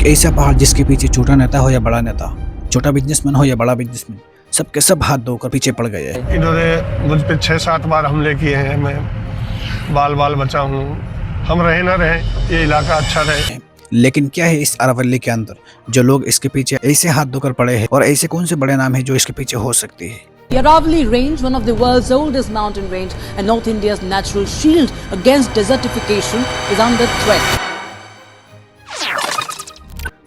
एक ऐसा पहाड़ जिसके पीछे छोटा नेता हो या बड़ा नेता, छोटा बिजनेसमैन हो या बड़ा बिजनेसमैन, सबके सब हाथ धोकर पीछे पड़ गए हैं। इन्होंने मुझ पे 6-7 बार हमले किए हैं। मैं बाल बाल बचा हूँ। हम रहे ना रहे, ये इलाका अच्छा रहे। लेकिन क्या है इस अरावली के अंदर जो लोग इसके पीछे ऐसे हाथ धोकर पड़े हैं, और ऐसे कौन से बड़े नाम है जो इसके पीछे हो सकती है। The Aravalli Range, one of the world's oldest mountain range and North India's natural shield against desertification, is under threat.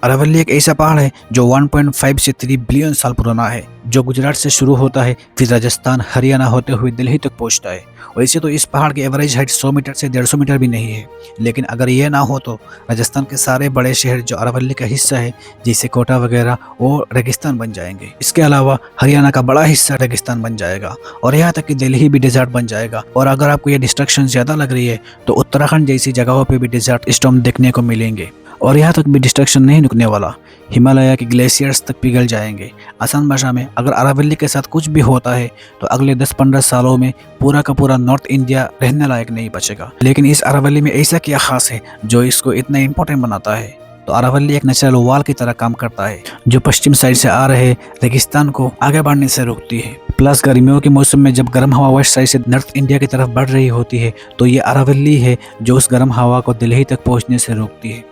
Aravalli एक ऐसा पहाड़ है जो 1.5 से 3 बिलियन साल पुराना है, जो गुजरात से शुरू होता है, फिर राजस्थान हरियाणा होते हुए दिल्ली तक पहुंचता है। वैसे तो इस पहाड़ की एवरेज हाइट 100 मीटर से 150 मीटर भी नहीं है, लेकिन अगर ये ना हो तो राजस्थान के सारे बड़े शहर जो अरावली का हिस्सा है, जैसे कोटा वगैरह, वो रेगिस्तान बन जाएंगे। इसके अलावा हरियाणा का बड़ा हिस्सा रेगिस्तान बन जाएगा, और यहाँ तक कि दिल्ली भी डिजर्ट बन जाएगा। और अगर आपको ये डिस्ट्रक्शन ज़्यादा लग रही है तो उत्तराखंड जैसी जगहों पर भी डिजर्ट स्टॉर्म देखने को मिलेंगे। और यहाँ तक भी डिस्ट्रक्शन नहीं रुकने वाला, हिमालय के ग्लेशियर्स तक पिघल जाएंगे। आसान भाषा में, अगर अरावली के साथ कुछ भी होता है तो अगले 10-15 सालों में पूरा का पूरा नॉर्थ इंडिया रहने लायक नहीं बचेगा। लेकिन इस अरावली में ऐसा क्या खास है जो इसको इतना इम्पोर्टेंट बनाता है? तो अरावली एक नेचुरल वॉल की तरह काम करता है, जो पश्चिम साइड से आ रहे रेगिस्तान को आगे बढ़ने से रोकती है। प्लस गर्मियों के मौसम में जब गर्म हवा वेस्ट साइड से नॉर्थ इंडिया की तरफ बढ़ रही होती है, तो ये अरावली है जो उस गर्म हवा को दिल्ली तक पहुँचने से रोकती है।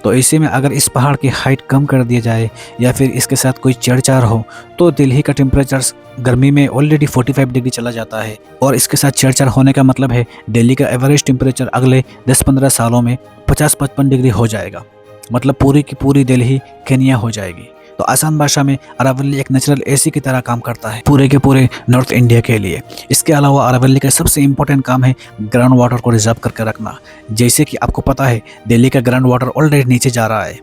तो ऐसे में अगर इस पहाड़ की हाइट कम कर दिया जाए या फिर इसके साथ कोई छेड़छाड़ हो, तो दिल्ली का टेम्परेचर गर्मी में ऑलरेडी 45 डिग्री चला जाता है। और इसके साथ छेड़छाड़ होने का मतलब है दिल्ली का एवरेज टेम्परेचर अगले 10-15 सालों में 50-55 डिग्री हो जाएगा। मतलब पूरी की पूरी दिल्ली केनिया हो जाएगी। तो आसान भाषा में अरावली एक नेचुरल एसी की तरह काम करता है पूरे के पूरे नॉर्थ इंडिया के लिए। इसके अलावा अरावली का सबसे इम्पोर्टेंट काम है ग्राउंड वाटर को रिजर्व करके रखना। जैसे कि आपको पता है, दिल्ली का ग्राउंड वाटर ऑलरेडी नीचे जा रहा है,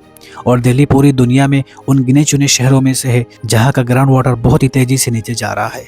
और दिल्ली पूरी दुनिया में उन गिने चुने शहरों में से है जहाँ का ग्राउंड वाटर बहुत ही तेजी से नीचे जा रहा है।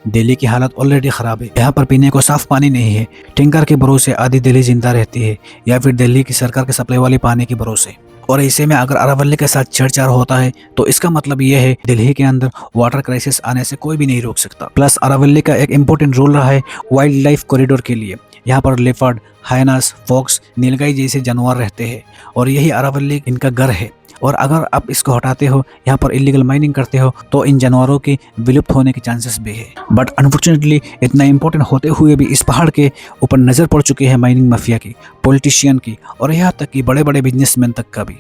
दिल्ली की हालत ऑलरेडी ख़राब है। यहाँ पर पीने को साफ पानी नहीं है। टैंकर के भरोसे आधी दिल्ली जिंदा रहती है, या फिर दिल्ली की सरकार के सप्लाई वाले पानी के भरोसे। और ऐसे में अगर अरावली के साथ छेड़छाड़ होता है तो इसका मतलब ये है दिल्ली के अंदर वाटर क्राइसिस आने से कोई भी नहीं रोक सकता। प्लस अरावली का एक इम्पोर्टेंट रोल रहा है वाइल्ड लाइफ कॉरिडोर के लिए। यहाँ पर लेपर्ड, हाइनास, फॉक्स, नीलगाई जैसे जानवर रहते हैं, और यही अरावली इनका घर है। और अगर आप इसको हटाते हो, यहाँ पर इलीगल माइनिंग करते हो, तो इन जानवरों की विलुप्त होने के चांसेस भी है। बट अनफॉर्चुनेटली इतना इम्पोर्टेंट होते हुए भी इस पहाड़ के ऊपर नज़र पड़ चुकी है माइनिंग माफिया की, पॉलिटिशियन की, और यहाँ तक कि बड़े बड़े बिजनेसमैन तक का भी।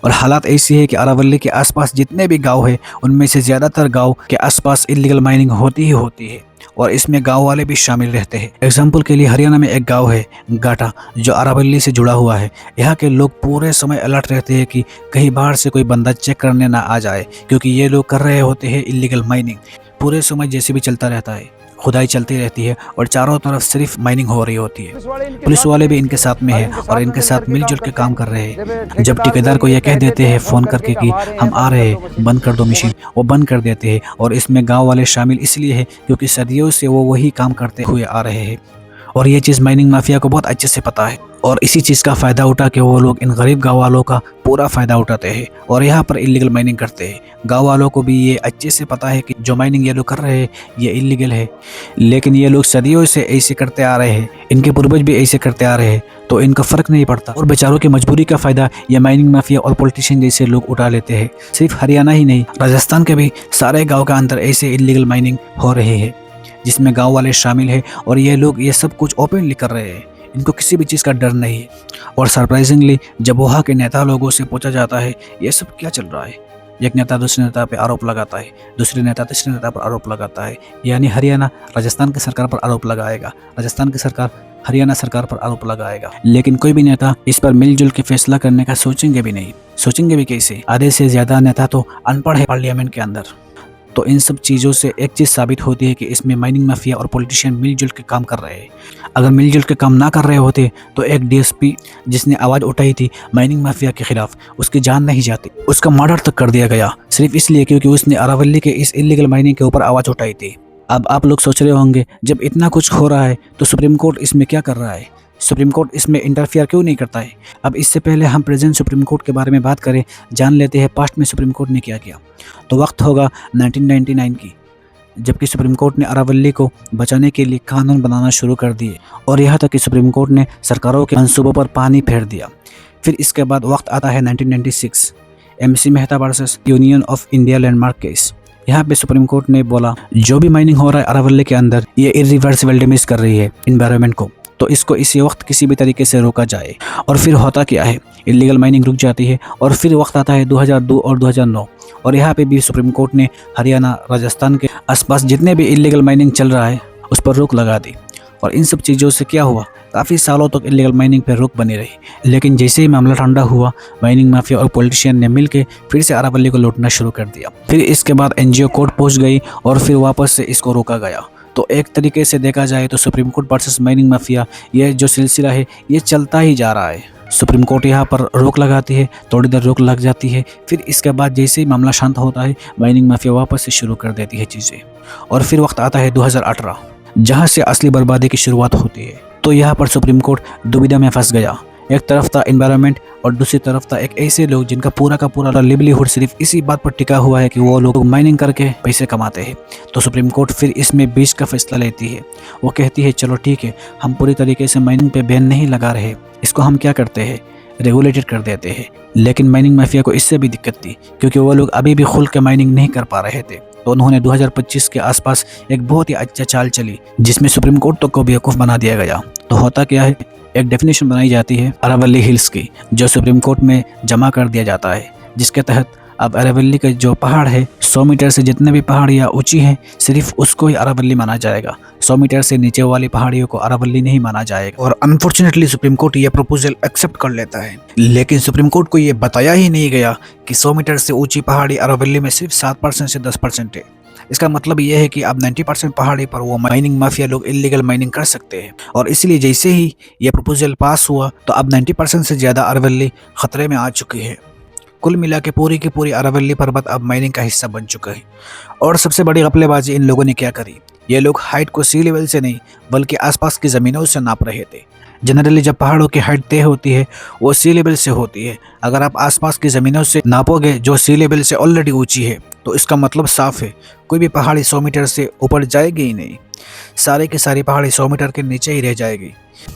और हालात ऐसी है कि अरावली के आसपास जितने भी गांव है, उनमें से ज़्यादातर गांव के आसपास इलीगल माइनिंग होती ही होती है, और इसमें गांव वाले भी शामिल रहते हैं। एग्जाम्पल के लिए हरियाणा में एक गांव है गाटा, जो अरावली से जुड़ा हुआ है। यहाँ के लोग पूरे समय अलर्ट रहते हैं कि कहीं बाहर से कोई बंदा चेक करने ना आ जाए, क्योंकि ये लोग कर रहे होते हैं इलीगल माइनिंग। पूरे समय जैसे भी चलता रहता है, खुदाई चलती रहती है, और चारों तरफ सिर्फ माइनिंग हो रही होती है। पुलिस वाले भी इनके साथ में है और इनके साथ मिलजुल के काम कर रहे हैं। जब ठेकेदार को यह कह देते हैं फ़ोन करके कि हम आ रहे हैं, बंद कर दो मशीन, वो बंद कर देते हैं। और इसमें गांव वाले शामिल इसलिए है क्योंकि सदियों से वो वही काम करते हुए आ रहे हैं, और ये चीज़ माइनिंग माफिया को बहुत अच्छे से पता है। और इसी चीज़ का फ़ायदा उठा के वो लोग इन गरीब गाँव वालों का पूरा फ़ायदा उठाते हैं और यहाँ पर इलीगल माइनिंग करते हैं। गाँव वालों को भी ये अच्छे से पता है कि जो माइनिंग ये लोग कर रहे हैं ये इलीगल है, लेकिन ये लोग सदियों से ऐसे करते आ रहे हैं, इनके पूर्वज भी ऐसे करते आ रहे हैं, तो इनका फ़र्क नहीं पड़ता। और बेचारों की मजबूरी का फ़ायदा ये माइनिंग माफिया और पॉलिटिशियन जैसे लोग उठा लेते हैं। सिर्फ हरियाणा ही नहीं, राजस्थान के भी सारे गाँव का अंदर ऐसे इलीगल माइनिंग हो रही है, जिसमें गांव वाले शामिल हैं, और ये लोग ये सब कुछ ओपनली कर रहे हैं। इनको किसी भी चीज़ का डर नहीं है। और सरप्राइजिंगली जब वहाँ के नेता लोगों से पूछा जाता है ये सब क्या चल रहा है, एक नेता दूसरे नेता पे आरोप लगाता है, दूसरे नेता तीसरे नेता पर आरोप लगाता है। यानी हरियाणा राजस्थान की सरकार पर आरोप लगाएगा, राजस्थान की सरकार हरियाणा सरकार पर आरोप लगाएगा, लेकिन कोई भी नेता इस पर मिलजुल के फैसला करने का सोचेंगे भी नहीं। सोचेंगे भी कैसे? आधे से ज़्यादा नेता तो अनपढ़ है पार्लियामेंट के अंदर। तो इन सब चीज़ों से एक चीज़ साबित होती है कि इसमें माइनिंग माफिया और पॉलिटिशियन मिलजुल के काम कर रहे हैं। अगर मिलजुल के काम ना कर रहे होते तो एक डीएसपी जिसने आवाज़ उठाई थी माइनिंग माफिया के खिलाफ, उसकी जान नहीं जाती, उसका मर्डर तक कर दिया गया, सिर्फ इसलिए क्योंकि उसने अरावली के इस इलीगल माइनिंग के ऊपर आवाज़ उठाई थी। अब आप लोग सोच रहे होंगे, जब इतना कुछ हो रहा है तो सुप्रीम कोर्ट इसमें क्या कर रहा है? सुप्रीम कोर्ट इसमें इंटरफियर क्यों नहीं करता है? अब इससे पहले हम प्रेजेंट सुप्रीम कोर्ट के बारे में बात करें, जान लेते हैं पास्ट में सुप्रीम कोर्ट ने क्या किया। तो वक्त होगा 1999 की, जबकि सुप्रीम कोर्ट ने अरावली को बचाने के लिए कानून बनाना शुरू कर दिए, और यहाँ तक कि सुप्रीम कोर्ट ने सरकारों के मंसूबों पर पानी फेर दिया। फिर इसके बाद वक्त आता है 1996, MC Mehta versus union of India landmark case. यहाँ पे सुप्रीम कोर्ट ने बोला जो भी माइनिंग हो रहा है अरावली के अंदर ये इरिवर्सिबल डैमेज कर रही है इन्वायरमेंट को, तो इसको इसी वक्त किसी भी तरीके से रोका जाए। और फिर होता क्या है, इलीगल माइनिंग रुक जाती है। और फिर वक्त आता है 2002 और 2009, और यहाँ पे भी सुप्रीम कोर्ट ने हरियाणा, राजस्थान के आसपास जितने भी इलीगल माइनिंग चल रहा है उस पर रोक लगा दी। और इन सब चीज़ों से क्या हुआ, काफ़ी सालों तक इलीगल माइनिंग पर रोक बनी रही। लेकिन जैसे ही मामला ठंडा हुआ, माइनिंग माफिया और पॉलिटिशियन ने मिलकर फिर से अरावली को लूटना शुरू कर दिया। फिर इसके बाद NGO कोर्ट पहुंच गई और फिर वापस से इसको रोका गया। तो एक तरीके से देखा जाए तो supreme court versus mining mafia ये जो सिलसिला है ये चलता ही जा रहा है। सुप्रीम कोर्ट यहाँ पर रोक लगाती है, थोड़ी देर रोक लग जाती है, फिर इसके बाद जैसे ही मामला शांत होता है माइनिंग माफिया वापस से शुरू कर देती है चीज़ें। और फिर वक्त आता है 2018, जहाँ से असली बर्बादी की शुरुआत होती है। तो यहाँ पर सुप्रीम कोर्ट दुविधा में फंस गया। एक तरफ था एनवायरनमेंट और दूसरी तरफ था एक ऐसे लोग जिनका पूरा का पूरा लिवलीहुड सिर्फ इसी बात पर टिका हुआ है कि वो लोग माइनिंग करके पैसे कमाते हैं। तो सुप्रीम कोर्ट फिर इसमें बीच का फैसला लेती है। वो कहती है चलो ठीक है, हम पूरी तरीके से माइनिंग पे बैन नहीं लगा रहे, इसको हम क्या करते हैं, रेगुलेटेड कर देते हैं। लेकिन माइनिंग माफिया को इससे भी दिक्कत थी क्योंकि वो लोग अभी भी खुल के माइनिंग नहीं कर पा रहे थे। तो उन्होंने 2025 के आसपास एक बहुत ही अच्छा चाल चली जिसमें सुप्रीम कोर्ट तक को बेवकूफ़ बना दिया गया। तो होता क्या है, एक डेफिनेशन बनाई जाती है अरावली हिल्स की, जो सुप्रीम कोर्ट में जमा कर दिया जाता है, जिसके तहत अब अरावली का जो पहाड़ है 100 मीटर से जितने भी पहाड़ियाँ ऊंची हैं सिर्फ उसको ही अरावली माना जाएगा। 100 मीटर से नीचे वाली पहाड़ियों को अरावली नहीं माना जाएगा। और अनफॉर्चुनेटली सुप्रीम कोर्ट ये प्रपोजल एक्सेप्ट कर लेता है। लेकिन सुप्रीम कोर्ट को ये बताया ही नहीं गया कि 100 मीटर से ऊंची पहाड़ी अरावली में सिर्फ 7% से 10% है। इसका मतलब ये है कि अब 90% पहाड़ी पर वो माइनिंग माफिया लोग इलीगल माइनिंग कर सकते हैं। और इसलिए जैसे ही ये प्रपोजल पास हुआ तो अब 90% से ज़्यादा अरावली खतरे में आ चुकी है। कुल मिला के पूरी की पूरी अरावली पर्वत अब माइनिंग का हिस्सा बन चुका है। और सबसे बड़ी घपलेबाजी इन लोगों ने क्या करी, ये लोग हाइट को सी लेवल से नहीं बल्कि आसपास की ज़मीनों से नाप रहे थे। जनरली जब पहाड़ों की हाइट तय होती है वो सी लेवल से होती है। अगर आप आसपास की ज़मीनों से नापोगे जो सी लेवल से ऑलरेडी ऊंची है तो इसका मतलब साफ है कोई भी पहाड़ी 100 मीटर से ऊपर जाएगी ही नहीं, सारी की सारी पहाड़ी 100 मीटर के नीचे ही रह जाएगी।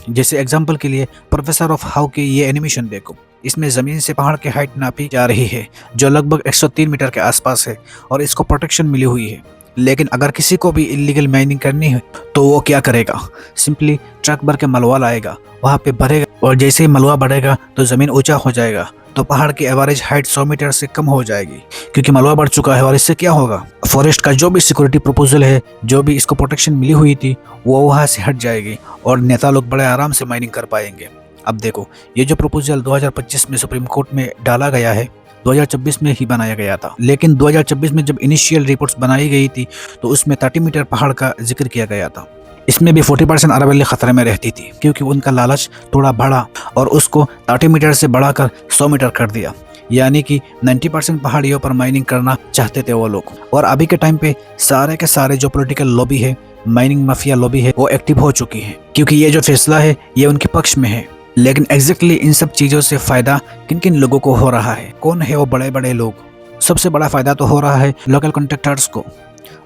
जैसे एग्जाम्पल के लिए प्रोफेसर ऑफ हाउ की ये एनिमेशन देखो, इसमें ज़मीन से पहाड़ की हाइट नापी जा रही है जो लगभग 103 मीटर के आसपास है और इसको प्रोटेक्शन मिली हुई है। लेकिन अगर किसी को भी इलीगल माइनिंग करनी है तो वो क्या करेगा, सिंपली ट्रक भर के मलबा लाएगा, वहाँ पे भरेगा और जैसे ही मलबा बढ़ेगा तो ज़मीन ऊंचा हो जाएगा तो पहाड़ की एवरेज हाइट 100 मीटर से कम हो जाएगी क्योंकि मलबा बढ़ चुका है। और इससे क्या होगा, फॉरेस्ट का जो भी सिक्योरिटी प्रपोजल है, जो भी इसको प्रोटेक्शन मिली हुई थी वो वहाँ से हट जाएगी और नेता लोग बड़े आराम से माइनिंग कर पाएंगे। अब देखो ये जो प्रपोजल 2025 में सुप्रीम कोर्ट में डाला गया है 2026 में ही बनाया गया था। लेकिन 2026 में जब इनिशियल रिपोर्ट्स बनाई गई थी तो उसमें 30 मीटर पहाड़ का जिक्र किया गया था। इसमें भी 40% अरावली खतरे में रहती थी क्योंकि उनका लालच थोड़ा बढ़ा और उसको 30 मीटर से बढ़ाकर 100 मीटर कर दिया। यानी कि 90% पहाड़ियों पर माइनिंग करना चाहते थे वो लोग। और अभी के टाइम पे सारे के सारे जो पॉलिटिकल लॉबी है, माइनिंग माफिया लॉबी है, वो एक्टिव हो चुकी है क्योंकि ये जो फैसला है ये उनके पक्ष में है। लेकिन एग्जैक्टली इन सब चीज़ों से फ़ायदा किन किन लोगों को हो रहा है, कौन है वो बड़े बड़े लोग? सबसे बड़ा फ़ायदा तो हो रहा है लोकल कॉन्ट्रैक्टर्स को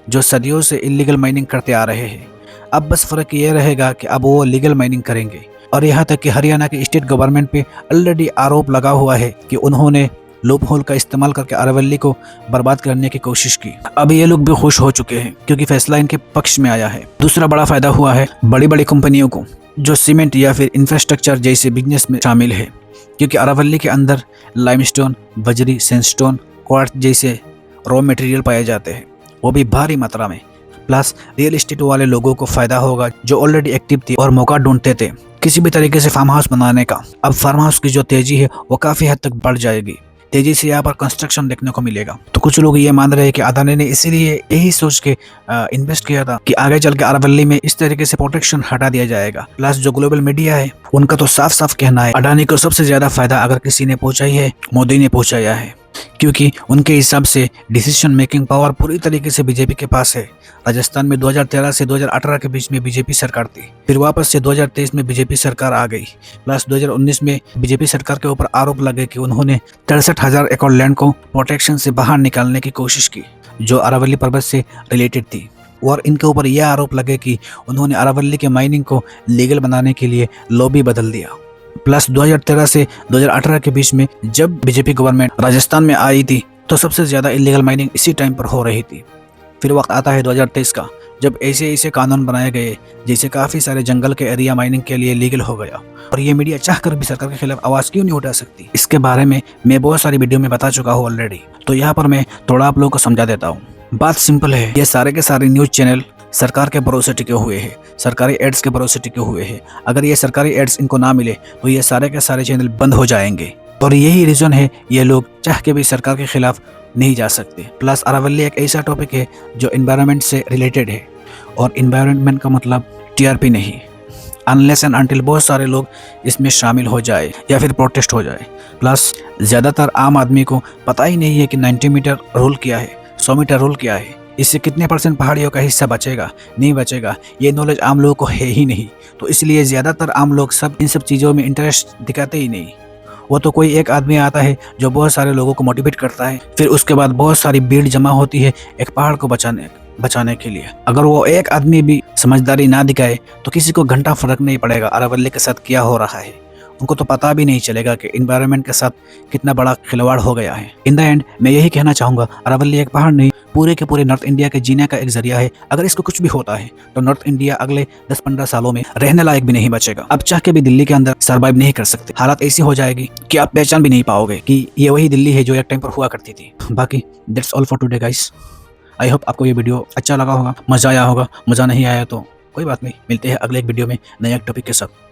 जो सदियों से इलीगल माइनिंग करते आ रहे हैं। अब बस फ़र्क ये रहेगा कि अब वो लीगल माइनिंग करेंगे। और यहाँ तक कि हरियाणा की स्टेट गवर्नमेंट पे ऑलरेडी आरोप लगा हुआ है कि उन्होंने लूप होल का इस्तेमाल करके अरावली को बर्बाद करने की कोशिश की। अब ये लोग भी खुश हो चुके हैं क्योंकि फैसला इनके पक्ष में आया है। दूसरा बड़ा फ़ायदा हुआ है बड़ी बड़ी कंपनियों को जो सीमेंट या फिर इंफ्रास्ट्रक्चर जैसे बिजनेस में शामिल है क्योंकि अरावली के अंदर लाइमस्टोन, बजरी, सैंडस्टोन, क्वार्ट्ज जैसे रॉ मटेरियल पाए जाते हैं, वो भी भारी मात्रा में। प्लस रियल एस्टेट वाले लोगों को फ़ायदा होगा जो ऑलरेडी एक्टिव थे और मौका ढूंढते थे किसी भी तरीके से फार्म हाउस बनाने का। अब फार्म हाउस की जो तेज़ी है वो काफ़ी हद तक बढ़ जाएगी, तेज़ी से यहाँ पर कंस्ट्रक्शन देखने को मिलेगा। तो कुछ लोग ये मान रहे हैं कि अदानी ने इसीलिए यही सोच के इन्वेस्ट किया था कि आगे चल के अरावली में इस तरीके से प्रोटेक्शन हटा दिया जाएगा। प्लस जो ग्लोबल मीडिया है उनका तो साफ साफ कहना है अडानी को सबसे ज़्यादा फायदा अगर किसी ने पहुँचाई है मोदी ने पहुँचाया है क्योंकि उनके हिसाब से डिसीजन मेकिंग पावर पूरी तरीके से बीजेपी के पास है। राजस्थान में 2013 से 2018 के बीच में बीजेपी सरकार थी, फिर वापस से 2023 में बीजेपी सरकार आ गई। प्लस 2019 में बीजेपी सरकार के ऊपर आरोप लगे कि उन्होंने 63,000 एकड़ लैंड को प्रोटेक्शन से बाहर निकालने की कोशिश की जो अरावली पर्वत से रिलेटेड थी। और इनके ऊपर यह आरोप लगे कि उन्होंने अरावली के माइनिंग को लीगल बनाने के लिए लॉबी बदल दिया। प्लस 2013 से 2018 के बीच में जब बीजेपी गवर्नमेंट राजस्थान में आई थी तो सबसे ज़्यादा इलीगल माइनिंग इसी टाइम पर हो रही थी। फिर वक्त आता है 2023 का, जब ऐसे ऐसे कानून बनाए गए जिससे काफ़ी सारे जंगल के एरिया माइनिंग के लिए लीगल हो गया। और ये मीडिया चाहकर भी सरकार के खिलाफ आवाज़ क्यों नहीं उठा सकती, इसके बारे में मैं बहुत सारी वीडियो में बता चुका हूँ ऑलरेडी। तो यहाँ पर मैं थोड़ा आप लोगों को समझा देता हूँ। बात सिंपल है, ये सारे के सारे न्यूज़ चैनल सरकार के भरोसे टिके हुए हैं, सरकारी एड्स के भरोसे टिके हुए हैं। अगर ये सरकारी एड्स इनको ना मिले तो ये सारे के सारे चैनल बंद हो जाएंगे। और यही रीज़न है ये लोग चाह के भी सरकार के खिलाफ नहीं जा सकते। प्लस अरावली एक ऐसा टॉपिक है जो इन्वायरमेंट से रिलेटेड है, और इन्वायरमेंट का मतलब टीआरपी नहीं। अनलेस एंड अनटिल बहुत सारे लोग इसमें शामिल हो जाए या फिर प्रोटेस्ट हो जाए। प्लस ज़्यादातर आम आदमी को पता ही नहीं है कि 90 मीटर रूल क्या है, 100 मीटर रूल क्या है, इससे कितने % पहाड़ियों का हिस्सा बचेगा नहीं बचेगा, ये नॉलेज आम लोगों को है ही नहीं। तो इसलिए ज़्यादातर आम लोग इन सब चीज़ों में इंटरेस्ट दिखाते ही नहीं। वो तो कोई एक आदमी आता है जो बहुत सारे लोगों को मोटिवेट करता है, फिर उसके बाद बहुत सारी भीड़ जमा होती है एक पहाड़ को बचाने के लिए। अगर वो एक आदमी भी समझदारी ना दिखाए तो किसी को घंटा फर्क नहीं पड़ेगा अरावली के साथ क्या हो रहा है। उनको तो पता भी नहीं चलेगा कि इन्वायरमेंट के साथ कितना बड़ा खिलवाड़ हो गया है। इन द एंड मैं यही कहना चाहूँगा, अरावली एक पहाड़ नहीं, पूरे के पूरे नॉर्थ इंडिया के जीने का एक जरिया है। अगर इसको कुछ भी होता है तो नॉर्थ इंडिया अगले 10-15 सालों में रहने लायक भी नहीं बचेगा। अब चाह के भी दिल्ली के अंदर सर्वाइव नहीं कर सकते। हालात ऐसी हो जाएगी कि आप पहचान भी नहीं पाओगे कि ये वही दिल्ली है जो एक टाइम पर हुआ करती थी। बाकी that's all for today guys. I hope आपको ये वीडियो अच्छा लगा होगा, मज़ा आया होगा। मज़ा नहीं आया तो कोई बात नहीं, मिलते हैं अगले एक वीडियो में नए एक टॉपिक के साथ।